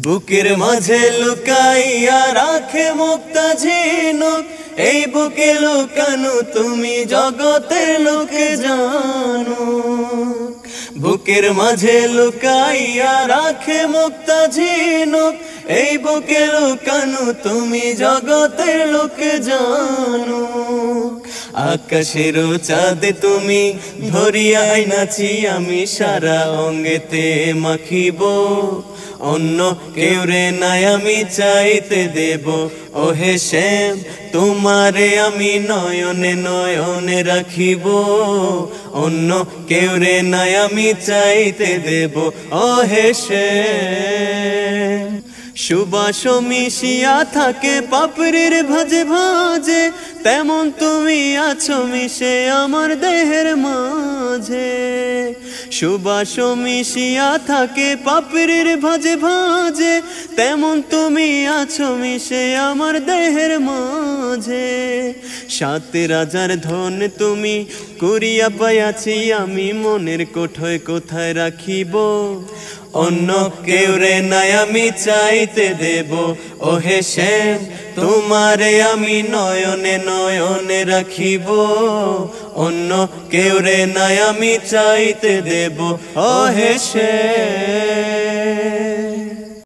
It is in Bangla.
বুকের মাঝে লুকাইয়া রাখে মুক্তা ঝিনুক, এই বুকে লুকানো তুমি জগতের লোকে জানো। বুকের মাঝে লুকাইয়া রাখে মুক্তা ঝিনুক, এই বুকে লুকানো তুমি জগতের লোকে জানো। আকাশের চাঁদে তুমি ধরিয়া আইনাছি আমি সারা অঙ্গেতে মাখিব, অন্য কেউ রে নাই আমি চাইতে দেব। ওহে শ্যাম তোমারে আমি নয়নে নয়নে রাখিব, অন্য কেউ রে নাই আমি চাইতে দেব। ওহে শ্যাম সুবাস মিশিয়া থাকে পাপড়ির ভাজে ভাজে, তেমন তুমি আছো মিশে আমার দেহের মাঝে। সুবাস মিশিয়া থাকে পাপড়ির ভাজে ভাজে, তেমন তুমি আছো মিশে আমার দেহের মাঝে। সাত রাজার ধন তুমি করিয়া পাইয়াছি আমি মনের কোঠায় কোথায় রাখিব, অন্য কেউ রে নাই আমি চাইতে দেব। ওহে শ্যাম তোমারে আমি নয়নে নয়নে রাখিব, অন্য কেউ রে নাই আমি চাইতে দেব। ওহে শ্যাম।